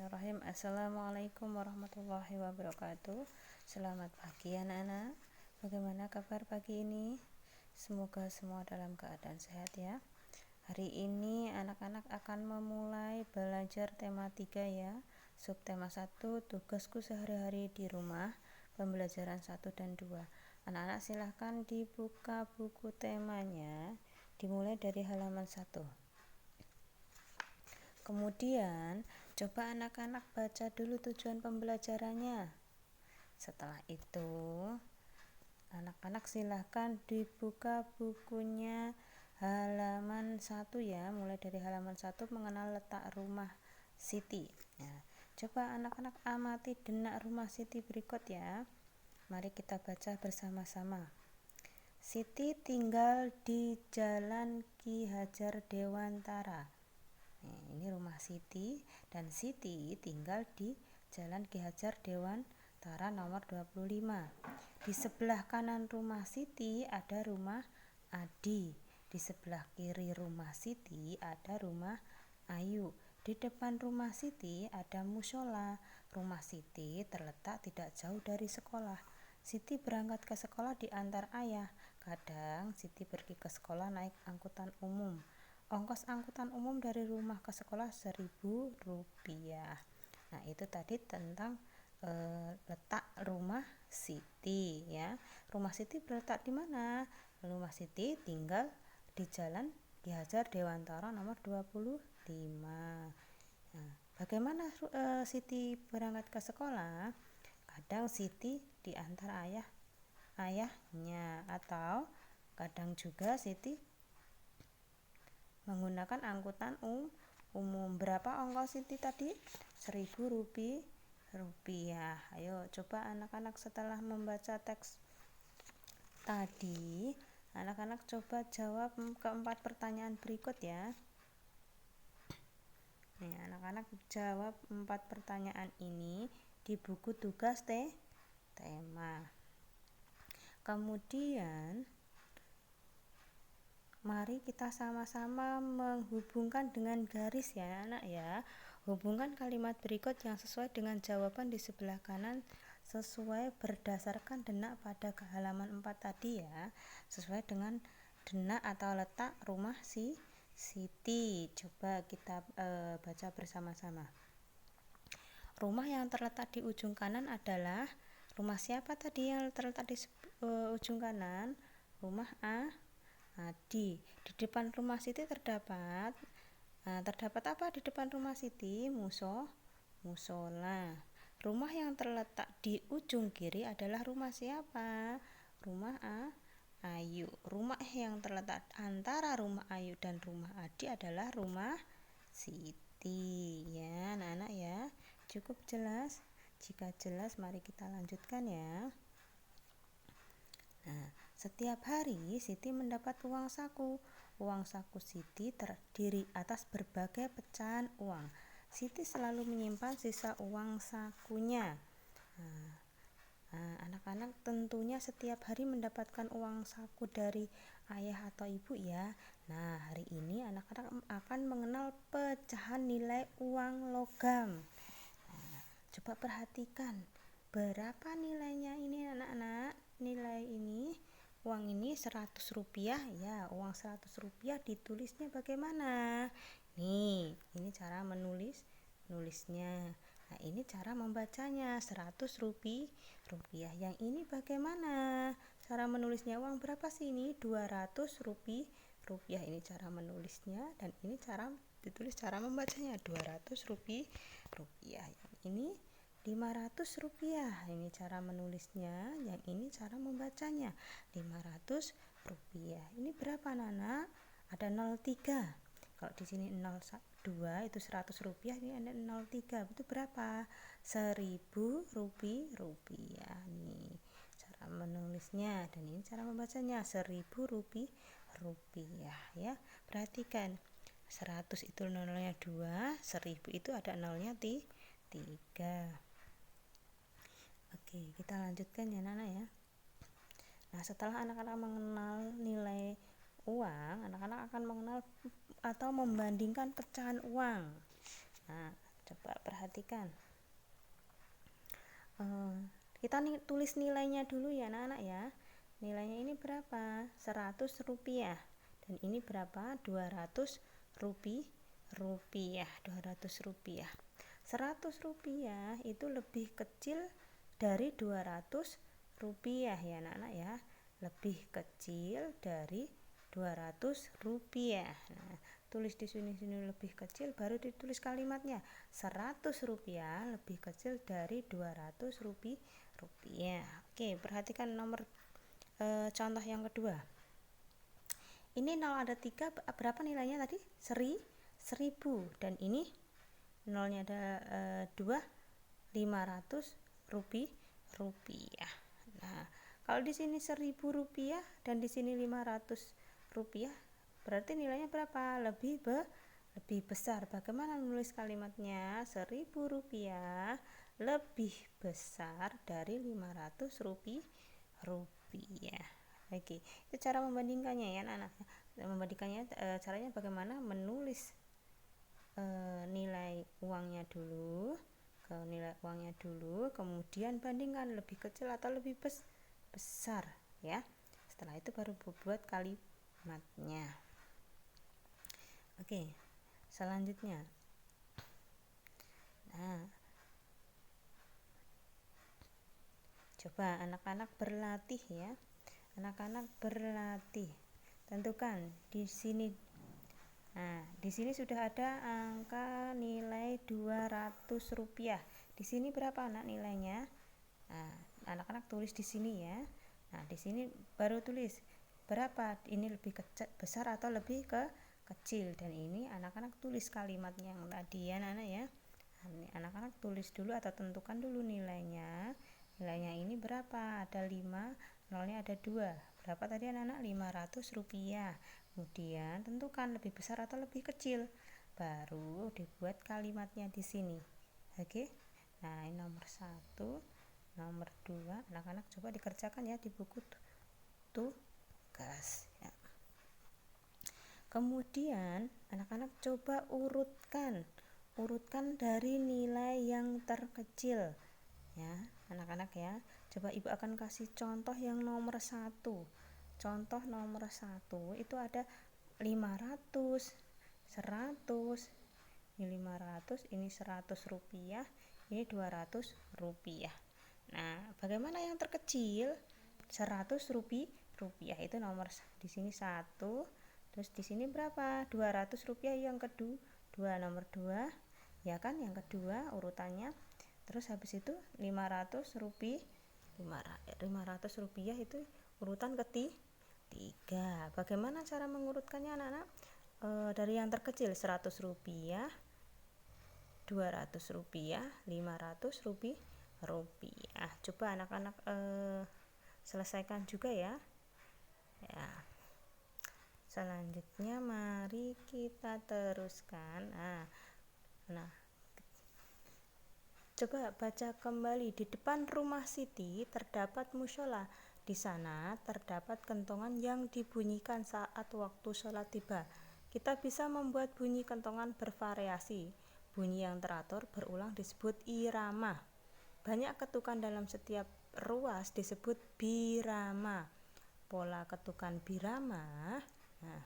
Bismillahirrahmanirrahim. Assalamualaikum warahmatullahi wabarakatuh. Selamat pagi anak-anak. Bagaimana kabar pagi ini? Semoga semua dalam keadaan sehat ya. Hari ini anak-anak akan memulai belajar tema 3 ya. Subtema 1, tugasku sehari-hari di rumah. Pembelajaran 1 dan 2. Anak-anak silahkan dibuka buku temanya. Dimulai dari halaman 1. Kemudian, coba anak-anak baca dulu tujuan pembelajarannya. Setelah itu, anak-anak silahkan dibuka bukunya halaman 1 ya. Mulai dari halaman 1, mengenal letak rumah Siti. Nah, coba anak-anak amati denak rumah Siti berikut ya. Mari kita baca bersama-sama. Siti tinggal di Jalan Ki Hajar Dewantara. Ini rumah Siti, dan Siti tinggal di Jalan Ki Hajar Dewantara nomor 25. Di sebelah kanan rumah Siti ada rumah Adi. Di sebelah kiri rumah Siti ada rumah Ayu. Di depan rumah Siti ada musola. Rumah Siti terletak tidak jauh dari sekolah. Siti berangkat ke sekolah diantar ayah. Kadang Siti pergi ke sekolah naik angkutan umum. Ongkos angkutan umum dari rumah ke sekolah Rp1.000. Nah, itu tadi tentang letak rumah Siti ya. Rumah Siti berletak di mana? Rumah Siti tinggal di Jalan Ki Hajar Dewantara nomor 25. Nah, bagaimana Siti berangkat ke sekolah? Kadang Siti diantar ayahnya, atau kadang juga Siti menggunakan angkutan umum. Berapa ongkos Siti tadi? Rp1.000. Ayo coba anak-anak setelah membaca teks tadi, anak-anak coba jawab keempat pertanyaan berikut ya. Nih, anak-anak jawab 4 pertanyaan ini di buku tugas tema. Kemudian mari kita sama-sama menghubungkan dengan garis ya anak ya. Hubungkan kalimat berikut yang sesuai dengan jawaban di sebelah kanan sesuai berdasarkan denak pada halaman 4 tadi ya. Sesuai dengan denak atau letak rumah Siti. Coba kita baca bersama-sama. Rumah yang terletak di ujung kanan adalah rumah siapa tadi yang terletak di ujung kanan? Rumah Adi. Di depan rumah Siti terdapat apa di depan rumah Siti? Musola. Rumah yang terletak di ujung kiri adalah rumah siapa? Rumah Ayu. Rumah yang terletak antara rumah Ayu dan rumah Adi adalah rumah Siti. Ya, anak-anak ya. Cukup jelas? Jika jelas, mari kita lanjutkan ya. Nah, setiap hari Siti mendapat uang saku. Uang saku Siti terdiri atas berbagai pecahan uang. Siti selalu menyimpan sisa uang sakunya. Anak-anak tentunya setiap hari mendapatkan uang saku dari ayah atau ibu ya. Nah, hari ini anak-anak akan mengenal pecahan nilai uang logam. Coba perhatikan berapa nilainya ini anak-anak. Nilai ini, uang ini Rp100 ya. Uang Rp100 ditulisnya bagaimana? Nih, ini cara nulisnya. Nah, ini cara membacanya Rp100. Yang ini bagaimana? Cara menulisnya, uang berapa sih ini? Rp200. Ini cara menulisnya, dan ini cara ditulis, cara membacanya Rp200. Yang ini Rp500. Ini cara menulisnya, yang ini cara membacanya Rp500. Ini berapa anak-anak? Ada 03. Kalau di sini 02 itu Rp100, ini ada 03. Itu berapa? Rp1.000. Nih cara menulisnya, dan ini cara membacanya Rp1.000 ya. Perhatikan, 100 itu nolnya 2, 1000 itu ada nolnya 3. Oke, kita lanjutkan ya anak-anak ya. Nah, setelah anak-anak mengenal nilai uang, anak-anak akan mengenal atau membandingkan pecahan uang. Nah, Coba perhatikan. Kita tulis nilainya dulu ya anak-anak ya. Nilainya ini berapa? 100 rupiah. Dan ini berapa? 200 rupiah. 200 rupiah. 100 rupiah itu lebih kecil dari 200 rupiah ya anak-anak ya. Lebih kecil dari 200 rupiah. Nah, tulis di sini lebih kecil, baru ditulis kalimatnya. 100 rupiah lebih kecil dari 200 rupiah. Oke, perhatikan nomor contoh yang kedua. Ini 0 ada 3, berapa nilainya tadi? 1000. Dan ini nolnya ada 2, 500 rupiah. Nah, kalau di sini 1000 rupiah dan di sini 500 rupiah, berarti nilainya berapa? Lebih besar. Bagaimana menulis kalimatnya? 1000 rupiah lebih besar dari 500 rupiah. Oke, itu cara membandingkannya ya anak-anak. Membandingkannya caranya bagaimana? Menulis nilai uangnya dulu, kemudian bandingkan lebih kecil atau lebih besar ya. Setelah itu baru buat kalimatnya. Oke, selanjutnya. Nah, coba anak-anak berlatih ya. Anak-anak berlatih. Tentukan di sini. Nah, di sini sudah ada angka nilai 200 rupiah. Di sini berapa anak nilainya? Nah, anak-anak tulis di sini ya. Nah, di sini baru tulis berapa, ini lebih besar atau lebih kecil. Dan ini anak-anak tulis kalimatnya yang tadi ya anak-anak ya. Anak-anak tulis dulu atau tentukan dulu nilainya. Nilainya ini berapa? Ada 5, nolnya ada 2. Berapa tadi anak-anak? 500 rupiah. Kemudian tentukan lebih besar atau lebih kecil. Baru dibuat kalimatnya di sini. Oke. Nah, ini nomor 1, nomor 2. Anak-anak coba dikerjakan ya di buku tugas ya. Kemudian anak-anak coba urutkan dari nilai yang terkecil ya anak-anak ya. Coba ibu akan kasih contoh yang nomor 1. Contoh nomor 1 itu ada 500, 100, ini 500, ini 100 rupiah, ini 200 rupiah. Nah, bagaimana yang terkecil? 100 rupiah itu nomor di sini 1. Terus di sini berapa? 200 rupiah yang kedua, nomor 2 ya kan, yang kedua urutannya. Terus habis itu 500 rupiah itu urutan ketiga. Bagaimana cara mengurutkannya anak-anak? Dari yang terkecil 100 rupiah, 200 rupiah, 500 rupiah. Coba anak-anak selesaikan juga ya. Selanjutnya mari kita teruskan. Nah, coba baca kembali. Di depan rumah Siti terdapat mushola. Di sana terdapat kentongan yang dibunyikan saat waktu sholat tiba. Kita bisa membuat bunyi kentongan bervariasi. Bunyi yang teratur berulang disebut irama. Banyak ketukan dalam setiap ruas disebut birama. Pola ketukan birama. Nah,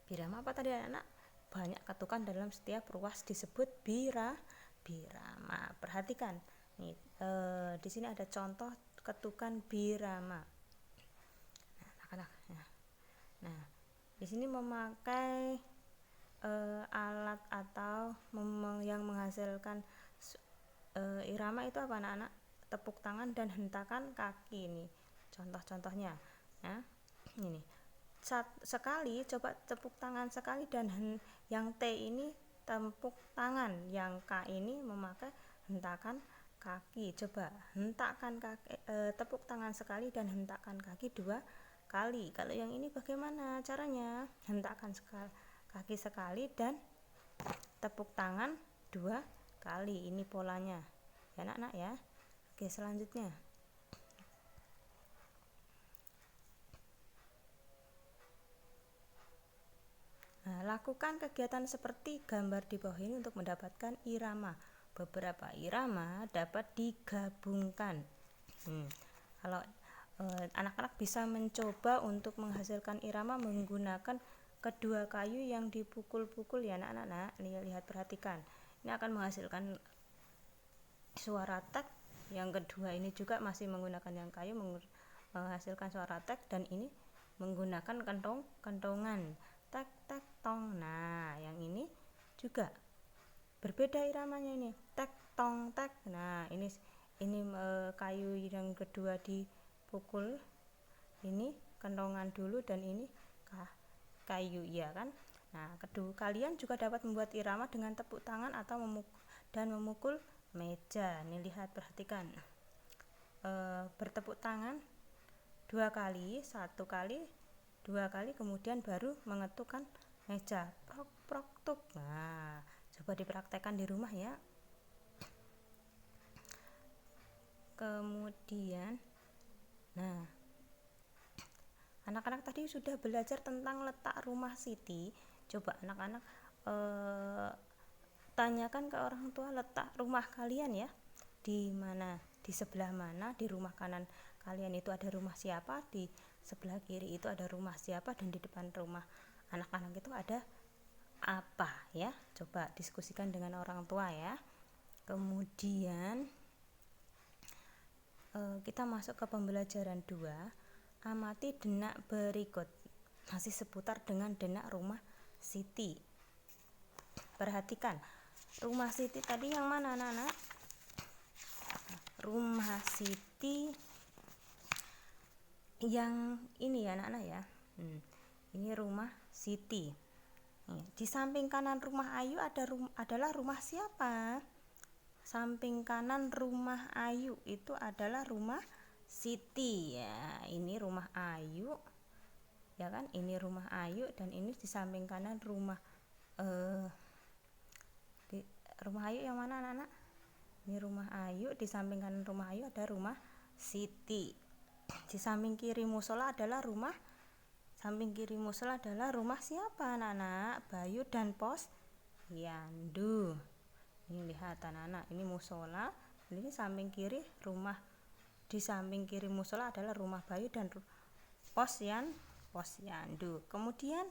birama apa tadi anak? Banyak ketukan dalam setiap ruas disebut birama. Perhatikan nih, di sini ada contoh ketukan birama. Nah, nah di sini memakai alat atau yang menghasilkan irama itu apa anak-anak? Tepuk tangan dan hentakan kaki. Nih contoh-contohnya. Nah, ini sekali, coba tepuk tangan sekali, dan yang T ini tepuk tangan, yang K ini memakai hentakan kaki. Coba hentakkan kaki, tepuk tangan sekali dan hentakkan kaki 2 kali. Kalau yang ini bagaimana caranya? Hentakkan kaki sekali dan tepuk tangan 2 kali. Ini polanya ya anak-anak ya. Oke, selanjutnya. Nah, lakukan kegiatan seperti gambar di bawah ini untuk mendapatkan irama. Beberapa irama dapat digabungkan. Kalau anak-anak bisa mencoba untuk menghasilkan irama menggunakan kedua kayu yang dipukul-pukul ya anak-anak. Lihat, perhatikan. Ini akan menghasilkan suara tek. Yang kedua ini juga masih menggunakan yang kayu menghasilkan suara tek, dan ini menggunakan kentongan tek tek tong. Nah, yang ini juga berbeda iramanya, ini tek tong tek. Nah, ini kayu yang kedua dipukul, ini kentongan dulu, dan ini kayu ya kan. Nah, kedua kalian juga dapat membuat irama dengan tepuk tangan atau memukul meja. Nih, lihat, perhatikan. Bertepuk tangan 2 kali, 1 kali, 2 kali, kemudian baru mengetukkan meja, prok prok tuk. Nah, coba dipraktekkan di rumah ya. Kemudian, nah, anak-anak tadi sudah belajar tentang letak rumah Siti. Coba anak-anak tanyakan ke orang tua letak rumah kalian ya, di mana, di sebelah mana. Di rumah kanan kalian itu ada rumah siapa, di sebelah kiri itu ada rumah siapa, dan di depan rumah anak-anak itu ada apa ya. Coba diskusikan dengan orang tua ya. Kemudian kita masuk ke pembelajaran 2. Amati denak berikut, masih seputar dengan denak rumah Siti. Perhatikan, rumah Siti tadi yang mana anak-anak? Rumah Siti yang ini ya anak-anak ya. Ini rumah Siti. Di samping kanan rumah Ayu adalah rumah siapa? Samping kanan rumah Ayu itu adalah rumah Siti ya. Ini rumah Ayu ya kan, ini rumah Ayu, dan ini di samping kanan rumah rumah Ayu yang mana anak-anak? Ini rumah Ayu, di samping kanan rumah Ayu ada rumah Siti. Di samping kiri musola adalah rumah siapa anak-anak? Bayu dan Posyandu. Ini lihat anak-anak, ini musola, ini samping kiri rumah, di samping kiri musola adalah rumah Bayu dan Posyandu. Kemudian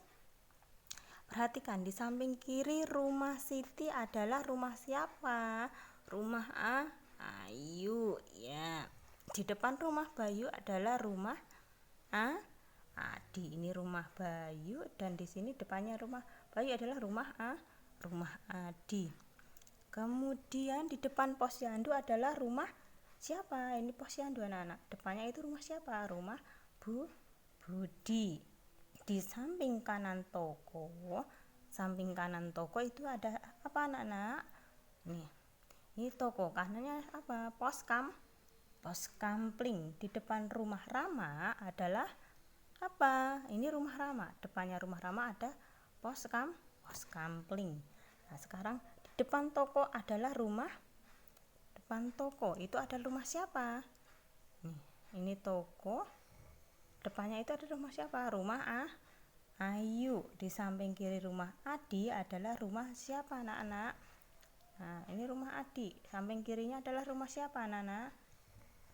perhatikan, di samping kiri rumah Siti adalah rumah siapa? Rumah Ayu ya. Di depan rumah Bayu adalah rumah Adi. Ini rumah Bayu, dan di sini depannya rumah Bayu adalah rumah Adi. Kemudian di depan Posyandu adalah rumah siapa? Ini Posyandu anak-anak. Depannya itu rumah siapa? Rumah Budi. Di samping kanan toko itu ada apa anak-anak? Ini toko kanannya apa? Pos Kampling. Di depan rumah Rama adalah apa? Ini rumah Rama. Depannya rumah Rama ada pos Kampling. Nah, sekarang di depan toko adalah itu ada rumah siapa? Ini toko, depannya itu ada rumah siapa? Rumah Ayu. Di samping kiri rumah Adi adalah rumah siapa anak-anak? Nah, ini rumah Adi. Samping kirinya adalah rumah siapa anak-anak?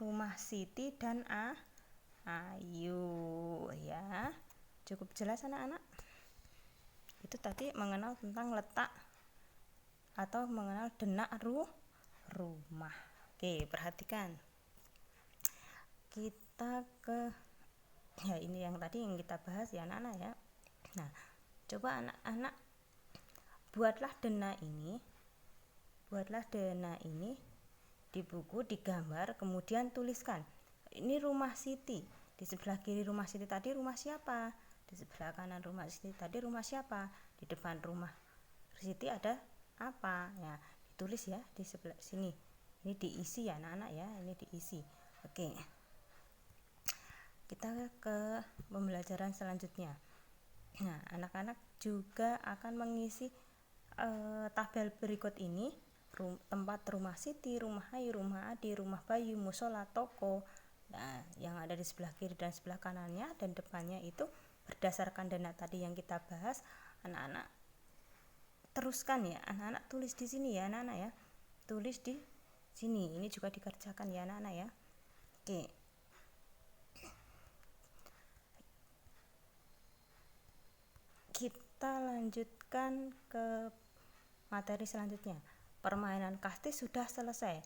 Rumah Siti dan Ayu ya. Cukup jelas anak-anak? Itu tadi mengenal tentang letak atau mengenal denak rumah. Oke, perhatikan. Kita ke ya, ini yang tadi yang kita bahas ya anak-anak ya. Nah, coba anak-anak buatlah denak ini di buku, digambar, kemudian tuliskan. Ini rumah Siti. Di sebelah kiri rumah Siti tadi rumah siapa? Di sebelah kanan rumah Siti tadi rumah siapa? Di depan rumah Siti ada apa? Ya, ditulis ya di sebelah sini. Ini diisi ya anak-anak ya, ini diisi. Oke. Kita ke pembelajaran selanjutnya. Nah, anak-anak juga akan mengisi tabel berikut ini. Tempat rumah Siti, rumah Ayu, rumah Adi, rumah Bayu, musola, toko. Nah, yang ada di sebelah kiri dan sebelah kanannya dan depannya itu berdasarkan denak tadi yang kita bahas, Anak-anak teruskan ya, anak-anak tulis di sini ya anak-anak ya, tulis di sini, ini juga dikerjakan ya anak-anak ya. Oke, kita lanjutkan ke materi selanjutnya. Permainan kasti sudah selesai.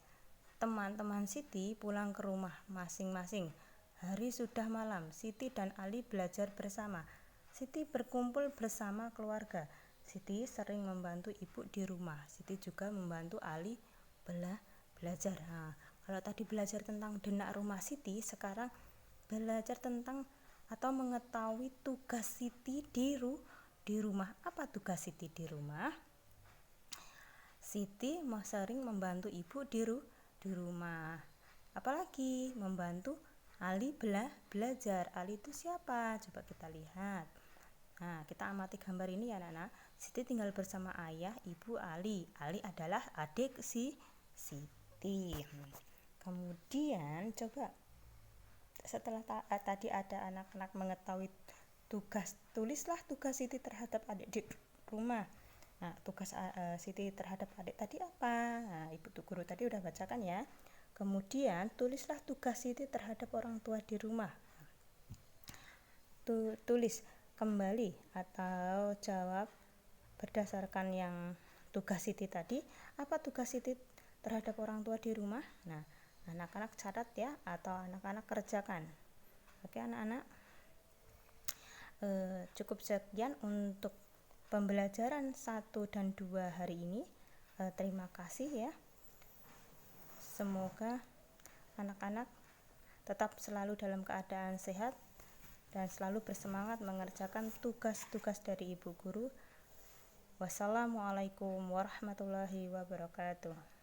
Teman-teman Siti pulang ke rumah masing-masing. Hari sudah malam. Siti dan Ali belajar bersama. Siti berkumpul bersama keluarga. Siti sering membantu ibu di rumah. Siti juga membantu Ali belajar. Nah, kalau tadi belajar tentang denak rumah Siti, sekarang belajar tentang atau mengetahui tugas Siti di rumah. Apa tugas Siti di rumah? Siti sering membantu ibu di rumah. Apalagi membantu Ali belajar. Ali itu siapa? Coba kita lihat. Nah, kita amati gambar ini ya anak-anak. Siti tinggal bersama ayah, ibu, Ali. Ali adalah adik Siti. Kemudian coba setelah tadi ada anak-anak mengetahui tugas, tulislah tugas Siti terhadap adik di rumah. Nah, tugas Siti terhadap adik tadi apa? Nah, ibu guru tadi udah bacakan ya. Kemudian tulislah tugas Siti terhadap orang tua di rumah. Tulis kembali atau jawab berdasarkan yang tugas Siti tadi. Apa tugas Siti terhadap orang tua di rumah? Nah, anak-anak catat ya, atau anak-anak kerjakan. Oke anak-anak, cukup sekian untuk pembelajaran 1 dan 2 hari ini. Terima kasih ya. Semoga anak-anak tetap selalu dalam keadaan sehat dan selalu bersemangat mengerjakan tugas-tugas dari ibu guru. Wassalamualaikum warahmatullahi wabarakatuh.